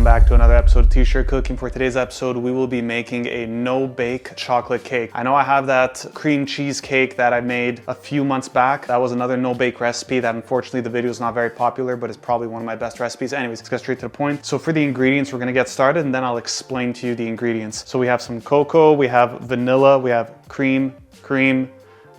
back to another episode of T-Shirt Cooking. For today's episode, we will be making a no-bake chocolate cake. I know I have that cream cheesecake that I made a few months back. That was another no-bake recipe that unfortunately the video is not very popular, but it's probably one of my best recipes. Anyways, let's get straight to the point. So for the ingredients, we're gonna get started and then I'll explain to you the ingredients. So we have some cocoa, we have vanilla, we have cream,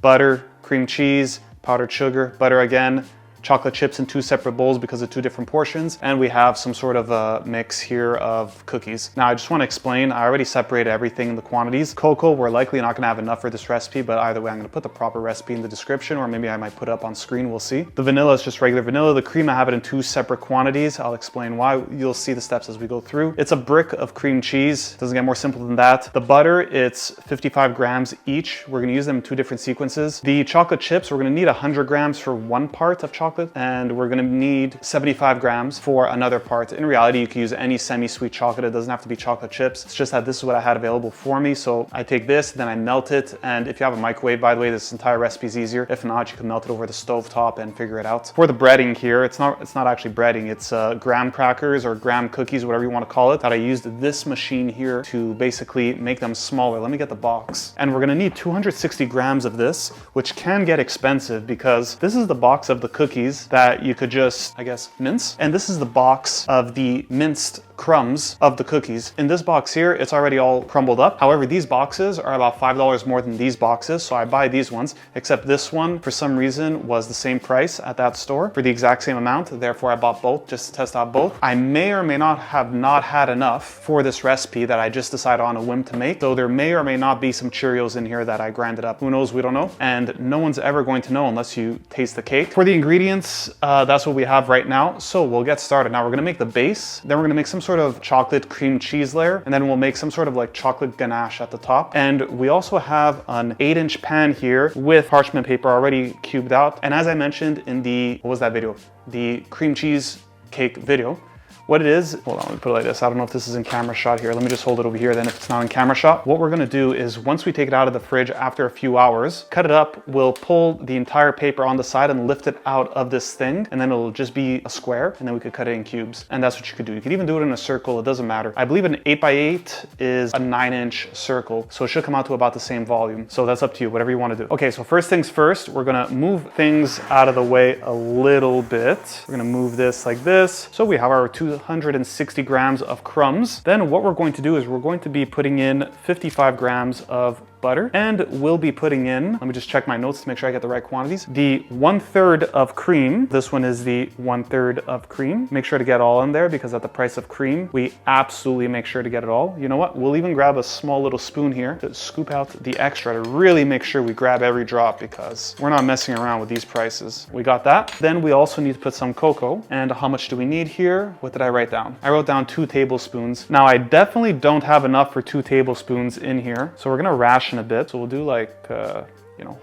butter, cream cheese, powdered sugar, butter again, chocolate chips in two separate bowls because of two different portions, and we have some sort of a mix here of cookies. Now I just want to explain, I already separated everything in the quantities. Cocoa, we're likely not going to have enough for this recipe, but either way I'm going to put the proper recipe in the description, or maybe I might put it up on screen, we'll see. The vanilla is just regular vanilla. The cream, I have it in two separate quantities. I'll explain why. You'll see the steps as we go through. It's a brick of cream cheese. Doesn't get more simple than that. The butter, it's 55 grams each. We're going to use them in two different sequences. The chocolate chips, we're going to need 100 grams for one part of chocolate, and we're gonna need 75 grams for another part. In reality, you can use any semi-sweet chocolate. It doesn't have to be chocolate chips. It's just that this is what I had available for me. So I take this, then I melt it. And if you have a microwave, by the way, this entire recipe is easier. If not, you can melt it over the stove top and figure it out. For the breading here, it's not actually breading. It's graham crackers or graham cookies, whatever you want to call it, that I used this machine here to basically make them smaller. Let me get the box. And we're gonna need 260 grams of this, which can get expensive because this is the box of the cookies that you could just, I guess, mince. And this is the box of the minced crumbs of the cookies. In this box here, it's already all crumbled up. However, these boxes are about $5 more than these boxes. So I buy these ones, except this one, for some reason, was the same price at that store for the exact same amount. Therefore, I bought both just to test out both. I may or may not have not had enough for this recipe that I just decided on a whim to make. So there may or may not be some Cheerios in here that I grinded up. Who knows? We don't know. And no one's ever going to know unless you taste the cake. For the ingredients, that's what we have right now. So we'll get started. Now we're gonna make the base. Then we're gonna make some sort of chocolate cream cheese layer. And then we'll make some sort of like chocolate ganache at the top. And we also have an 8-inch pan here with parchment paper already cubed out. And as I mentioned in the, what was that video? The cream cheese cake video. What it is, hold on, let me put it like this. I don't know if this is in camera shot here. Let me just hold it over here then if it's not in camera shot. What we're gonna do is once we take it out of the fridge after a few hours, cut it up, we'll pull the entire paper on the side and lift it out of this thing, and then it'll just be a square, and then we could cut it in cubes. And that's what you could do. You could even do it in a circle, it doesn't matter. I believe an 8x8 is a 9-inch circle, so it should come out to about the same volume. So that's up to you, whatever you wanna do. Okay, so first things first, we're gonna move things out of the way a little bit. We're gonna move this like this. So we have our 260 grams of crumbs. Then what we're going to do is we're going to be putting in 55 grams of butter, and we'll be putting in, let me just check my notes to make sure I get the right quantities, the 1/3 of cream. This one is the 1/3 of cream. Make sure to get all in there because at the price of cream, we absolutely make sure to get it all. You know what? We'll even grab a small little spoon here to scoop out the extra to really make sure we grab every drop because we're not messing around with these prices. We got that. Then we also need to put some cocoa. And how much do we need here? What did I write down? I wrote down 2 tablespoons. Now I definitely don't have enough for 2 tablespoons in here. So we're gonna ration a bit. So we'll do like,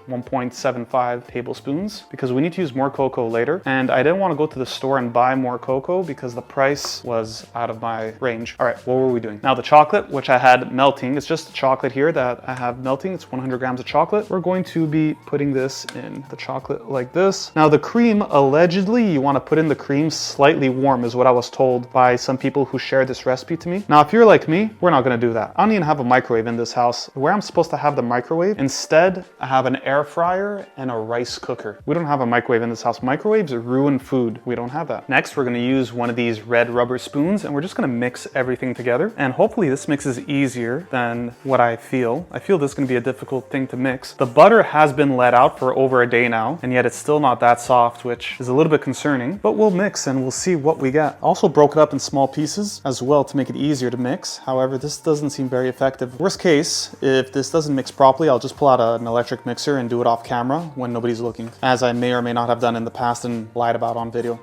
1.75 tablespoons because we need to use more cocoa later. And I didn't want to go to the store and buy more cocoa because the price was out of my range. All right, what were we doing? Now the chocolate, which I had melting, it's just chocolate here that I have melting. It's 100 grams of chocolate. We're going to be putting this in the chocolate like this. Now the cream, allegedly, you want to put in the cream slightly warm is what I was told by some people who shared this recipe to me. Now, if you're like me, we're not going to do that. I don't even have a microwave in this house. Where I'm supposed to have the microwave, instead, I have an air fryer and a rice cooker. We don't have a microwave in this house. Microwaves ruin food. We don't have that. Next, we're gonna use one of these red rubber spoons and we're just gonna mix everything together. And hopefully this mix is easier than what I feel. I feel this is gonna be a difficult thing to mix. The butter has been let out for over a day now, and yet it's still not that soft, which is a little bit concerning, but we'll mix and we'll see what we get. Also broke it up in small pieces as well to make it easier to mix. However, this doesn't seem very effective. Worst case, if this doesn't mix properly, I'll just pull out an electric mixer and do it off camera when nobody's looking, as I may or may not have done in the past and lied about on video.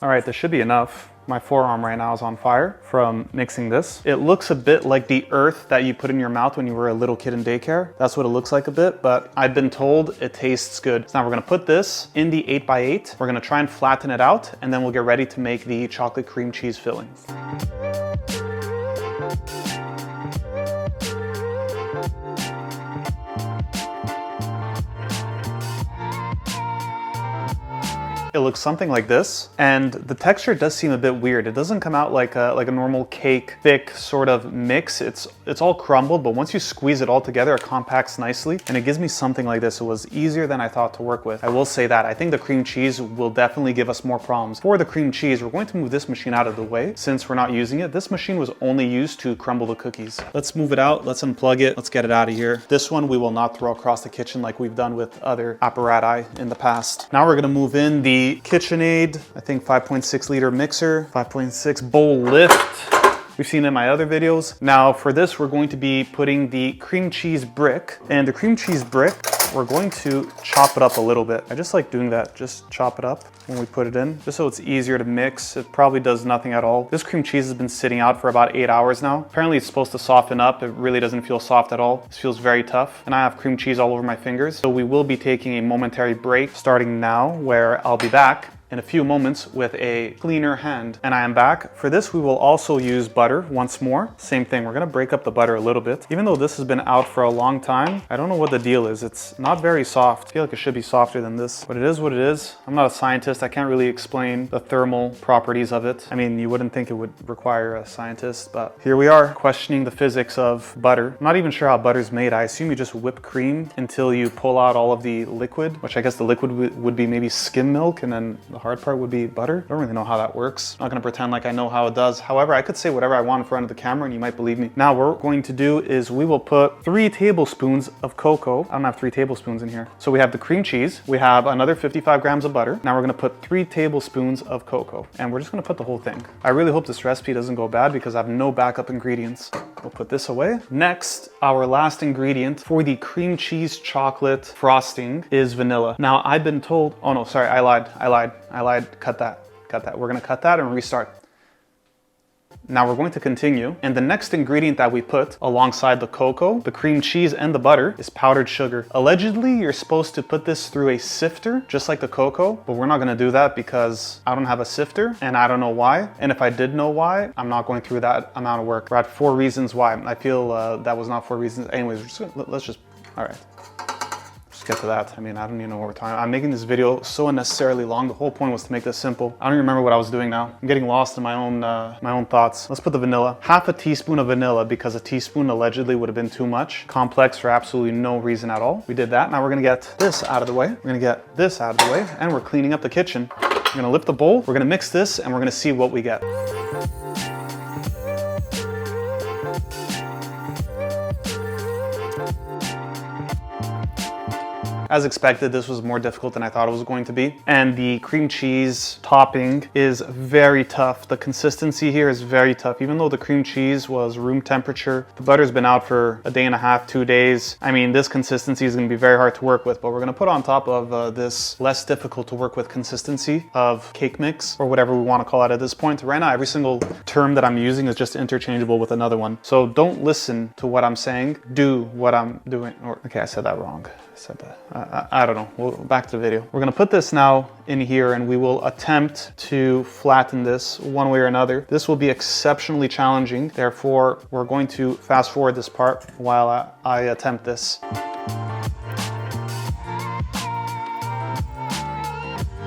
All right, this should be enough. My forearm right now is on fire from mixing this. It looks a bit like the earth that you put in your mouth when you were a little kid in daycare. That's what it looks like a bit, but I've been told it tastes good. So now we're gonna put this in the 8x8. We're gonna try and flatten it out, and then we'll get ready to make the chocolate cream cheese filling. it looks something like this. And the texture does seem a bit weird. It doesn't come out like a normal cake, thick sort of mix. It's all crumbled, but once you squeeze it all together, it compacts nicely. And it gives me something like this. It was easier than I thought to work with. I will say that. I think the cream cheese will definitely give us more problems. For the cream cheese, we're going to move this machine out of the way since we're not using it. This machine was only used to crumble the cookies. Let's move it out. Let's unplug it. Let's get it out of here. This one we will not throw across the kitchen like we've done with other apparatus in the past. Now we're gonna move in the KitchenAid, I think 5.6 liter mixer, 5.6 bowl lift. We've seen in my other videos. Now for this, we're going to be putting the cream cheese brick, and the cream cheese brick, we're going to chop it up a little bit. I just like doing that, just chop it up when we put it in, just so it's easier to mix. It probably does nothing at all. This cream cheese has been sitting out for about 8 hours now. Apparently it's supposed to soften up. It really doesn't feel soft at all. This feels very tough, and I have cream cheese all over my fingers. So we will be taking a momentary break starting now, where I'll be back in a few moments with a cleaner hand. And I am back. For this, we will also use butter once more. Same thing, we're gonna break up the butter a little bit. Even though this has been out for a long time, I don't know what the deal is. It's not very soft. I feel like it should be softer than this, but it is what it is. I'm not a scientist. I can't really explain the thermal properties of it. I mean, you wouldn't think it would require a scientist, but here we are questioning the physics of butter. I'm not even sure how butter's made. I assume you just whip cream until you pull out all of the liquid, which I guess the liquid would be maybe skim milk, and then the hard part would be butter. I don't really know how that works. I'm not gonna pretend like I know how it does. However, I could say whatever I want in front of the camera and you might believe me. Now what we're going to do is we will put 3 tablespoons of cocoa. I don't have 3 tablespoons in here. So we have the cream cheese. We have another 55 grams of butter. Now we're gonna put 3 tablespoons of cocoa, and we're just gonna put the whole thing. I really hope this recipe doesn't go bad because I have no backup ingredients. We'll put this away. Next, our last ingredient for the cream cheese chocolate frosting is vanilla. Now I've been told, oh no, sorry, I lied. Cut that. We're gonna cut that and restart. Now we're going to continue, and the next ingredient that we put alongside the cocoa, the cream cheese, and the butter is powdered sugar. Allegedly, you're supposed to put this through a sifter, just like the cocoa, but we're not gonna do that because I don't have a sifter, and I don't know why. And if I did know why, I'm not going through that amount of work. We're at 4 reasons why. I feel that was not 4 reasons. Anyways, let's just, all right. Get to that. I mean, I don't even know what we're talking about. I'm making this video so unnecessarily long. The whole point was to make this simple. I don't even remember what I was doing now. I'm getting lost in my own thoughts. Let's put the vanilla. Half a teaspoon of vanilla, because a teaspoon allegedly would have been too much. Complex for absolutely no reason at all. We did that. Now we're gonna get this out of the way. We're gonna get this out of the way, and we're cleaning up the kitchen. We're gonna lift the bowl. We're gonna mix this, and we're gonna see what we get. As expected, this was more difficult than I thought it was going to be. And the cream cheese topping is very tough. The consistency here is very tough. Even though the cream cheese was room temperature, the butter's been out for a day and a half, 2 days. I mean, this consistency is gonna be very hard to work with, but we're gonna put on top of this less difficult to work with consistency of cake mix, or whatever we wanna call it at this point. Right now, every single term that I'm using is just interchangeable with another one. So don't listen to what I'm saying, do what I'm doing. Or, okay, I said that wrong. Said that. I don't know. We'll back to the video. We're gonna put this now in here, and we will attempt to flatten this one way or another. This will be exceptionally challenging. Therefore, we're going to fast forward this part while I attempt this.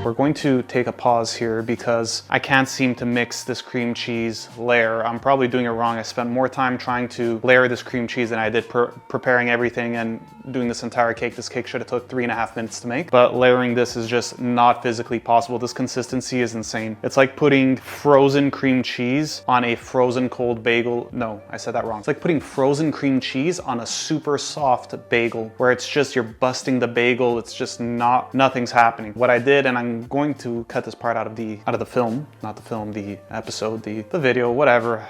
We're going to take a pause here because I can't seem to mix this cream cheese layer. I'm probably doing it wrong. I spent more time trying to layer this cream cheese than I did preparing everything and doing this entire cake. This cake should have took 3.5 minutes to make, but layering this is just not physically possible. This consistency is insane. It's like putting frozen cream cheese on a frozen cold bagel. No, I said that wrong. It's like putting frozen cream cheese on a super soft bagel, where it's just, you're busting the bagel. It's just nothing's happening. What I did, and I'm going to cut this part out of the film, not the film, the episode, the video, whatever.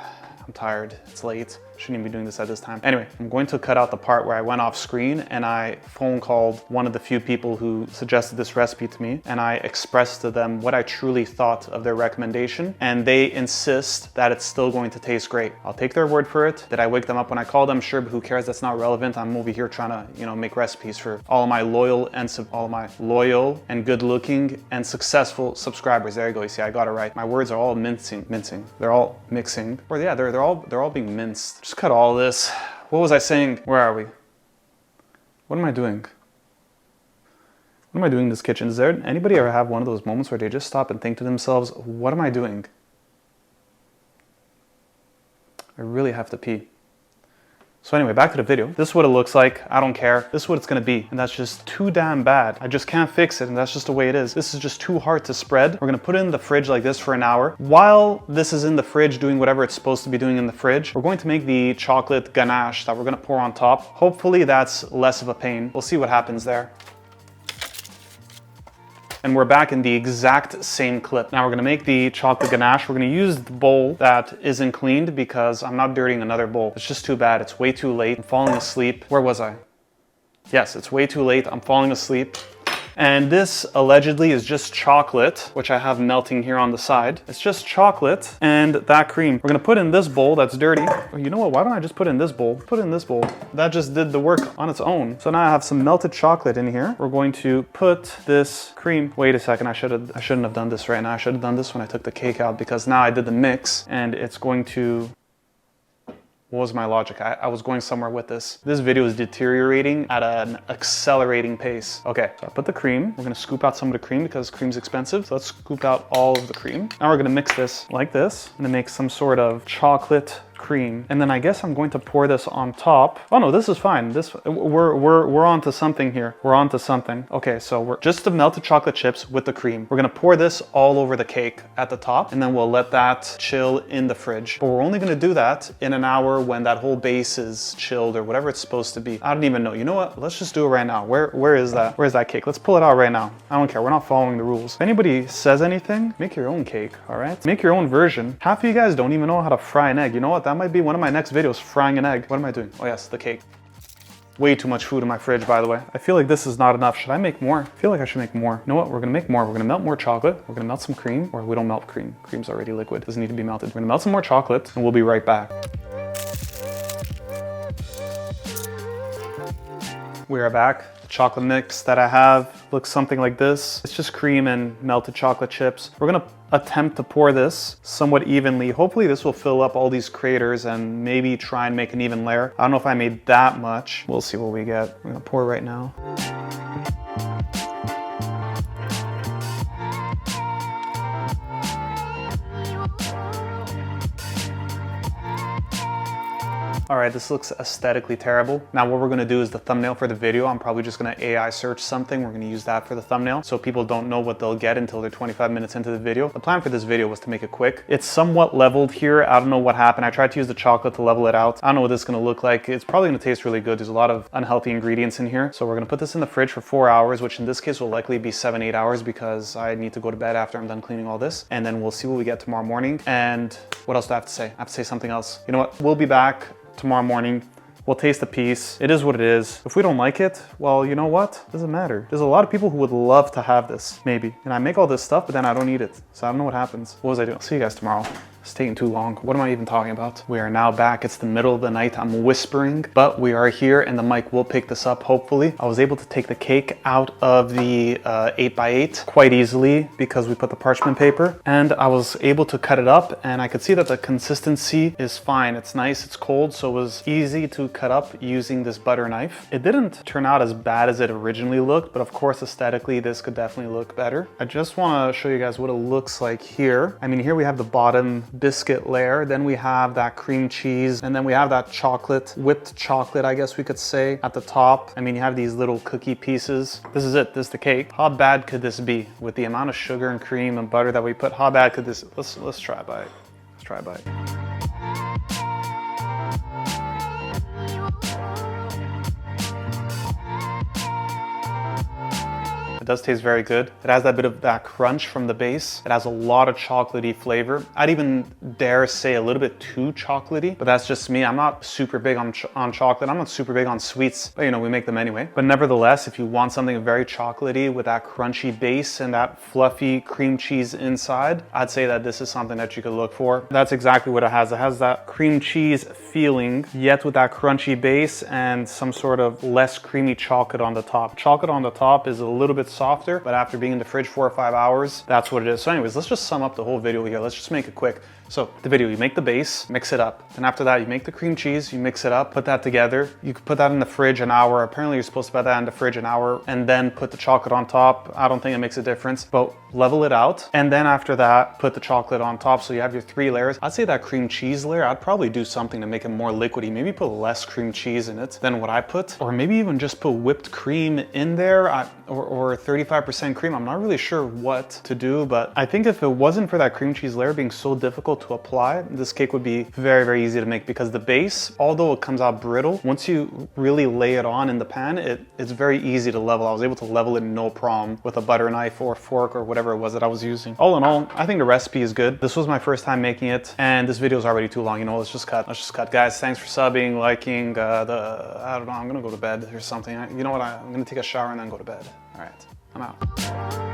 I'm tired, it's late. Shouldn't even be doing this at this time. Anyway, I'm going to cut out the part where I went off screen and I phone called one of the few people who suggested this recipe to me, and I expressed to them what I truly thought of their recommendation, and they insist that it's still going to taste great. I'll take their word for it. Did I wake them up when I called them? Sure, but who cares? That's not relevant. I'm over here trying to, you know, make recipes for all of my loyal and good-looking and successful subscribers. There you go. You see, I got it right. My words are all mincing. They're all mixing. Or yeah, they're all being minced. Just cut all this. What was I saying? Where are we? What am I doing? What am I doing in this kitchen? Does there anybody ever have one of those moments where they just stop and think to themselves, what am I doing? I really have to pee. So anyway, back to the video. This is what it looks like. I don't care. This is what it's gonna be. And that's just too damn bad. I just can't fix it, and that's just the way it is. This is just too hard to spread. We're gonna put it in the fridge like this for an hour. While this is in the fridge doing whatever it's supposed to be doing in the fridge, we're going to make the chocolate ganache that we're gonna pour on top. Hopefully that's less of a pain. We'll see what happens there. And we're back in the exact same clip. Now we're gonna make the chocolate ganache. We're gonna use the bowl that isn't cleaned because I'm not dirtying another bowl. It's just too bad. It's way too late. I'm falling asleep. Where was I? Yes, it's way too late. I'm falling asleep. And this allegedly is just chocolate, which I have melting here on the side. It's just chocolate and that cream. We're gonna put in this bowl that's dirty. You know what, why don't I just put in this bowl? Put in this bowl. That just did the work on its own. So now I have some melted chocolate in here. We're going to put this cream. Wait a second, I shouldn't have done this right now. I should have done this when I took the cake out because now I did the mix and it's going to... What was my logic? I was going somewhere with this. This video is deteriorating at an accelerating pace. Okay, so I put the cream. We're gonna scoop out some of the cream because cream's expensive. So let's scoop out all of the cream. Now we're gonna mix this like this and then make some sort of chocolate cream. And then I guess I'm going to pour this on top. Oh no, this is fine. We're onto something here. We're onto something. Okay, so we're just the melted chocolate chips with the cream. We're gonna pour this all over the cake at the top and then we'll let that chill in the fridge. But we're only gonna do that in an hour when that whole base is chilled or whatever it's supposed to be. I don't even know. You know what? Let's just do it right now. Where is that? Where's that cake? Let's pull it out right now. I don't care. We're not following the rules. If anybody says anything, make your own cake, all right? Make your own version. Half of you guys don't even know how to fry an egg. You know what? That might be one of my next videos, frying an egg. What am I doing? Oh yes, the cake. Way too much food in my fridge, by the way. I feel like this is not enough. Should I make more? I feel like I should make more. You know what? We're gonna make more. We're gonna melt more chocolate. We're gonna melt some cream, or we don't melt cream. Cream's already liquid. Doesn't need to be melted. We're gonna melt some more chocolate and we'll be right back. We are back. The chocolate mix that I have looks something like this. It's just cream and melted chocolate chips. We're gonna attempt to pour this somewhat evenly. Hopefully this will fill up all these craters and maybe try and make an even layer. I don't know if I made that much. We'll see what we get. I'm gonna pour right now. All right, this looks aesthetically terrible. Now what we're gonna do is the thumbnail for the video. I'm probably just gonna AI search something. We're gonna use that for the thumbnail so people don't know what they'll get until they're 25 minutes into the video. The plan for this video was to make it quick. It's somewhat leveled here. I don't know what happened. I tried to use the chocolate to level it out. I don't know what this is gonna look like. It's probably gonna taste really good. There's a lot of unhealthy ingredients in here. So we're gonna put this in the fridge for 4 hours, which in this case will likely be 7-8 hours because I need to go to bed after I'm done cleaning all this. And then we'll see what we get tomorrow morning. And what else do I have to say? I have to say something else. You know what? We'll be back tomorrow morning. We'll taste the piece. It is what it is. If we don't like it, well, you know what? Doesn't matter. There's a lot of people who would love to have this, maybe. And I make all this stuff, but then I don't eat it. So I don't know what happens. What was I doing? I'll see you guys tomorrow. It's taking too long. What am I even talking about? We are now back. It's the middle of the night. I'm whispering, but we are here and the mic will pick this up, hopefully. I was able to take the cake out of the 8x8 quite easily because we put the parchment paper and I was able to cut it up and I could see that the consistency is fine. It's nice, it's cold, so it was easy to cut up using this butter knife. It didn't turn out as bad as it originally looked, but of course, aesthetically, this could definitely look better. I just want to show you guys what it looks like here. I mean, here we have the bottom biscuit layer, then we have that cream cheese, and then we have that chocolate, whipped chocolate, I guess we could say, at the top. I mean, you have these little cookie pieces. This is it, this is the cake. How bad could this be with the amount of sugar and cream and butter that we put? How bad could this, let's try a bite. Let's try a bite. It does taste very good. It has that bit of that crunch from the base. It has a lot of chocolatey flavor. I'd even dare say a little bit too chocolatey, but that's just me. I'm not super big on chocolate. I'm not super big on sweets, but you know, we make them anyway. But nevertheless, if you want something very chocolatey with that crunchy base and that fluffy cream cheese inside, I'd say that this is something that you could look for. That's exactly what it has. It has that cream cheese feeling, yet with that crunchy base and some sort of less creamy chocolate on the top. Chocolate on the top is a little bit softer, but after being in the fridge 4 or 5 hours, that's what it is. So anyways, let's just sum up the whole video here. Let's just make it quick. So the video, you make the base, mix it up. And after that, you make the cream cheese, you mix it up, put that together. You can put that in the fridge an hour. Apparently you're supposed to put that in the fridge an hour and then put the chocolate on top. I don't think it makes a difference, but level it out. And then after that, put the chocolate on top. So you have your 3 layers. I'd say that cream cheese layer, I'd probably do something to make it more liquidy. Maybe put less cream cheese in it than what I put, or maybe even just put whipped cream in there or 35% cream. I'm not really sure what to do, but I think if it wasn't for that cream cheese layer being so difficult to apply, this cake would be very, very easy to make, because the base, although it comes out brittle, once you really lay it on in the pan, it's very easy to level. I was able to level it no problem with a butter knife or fork or whatever it was that I was using. All in all, I think the recipe is good. This was my first time making it, and this video is already too long. You know, let's just cut. Guys, thanks for subbing, liking, I don't know, I'm gonna go to bed or something. You know what, I'm gonna take a shower and then go to bed. All right, I'm out.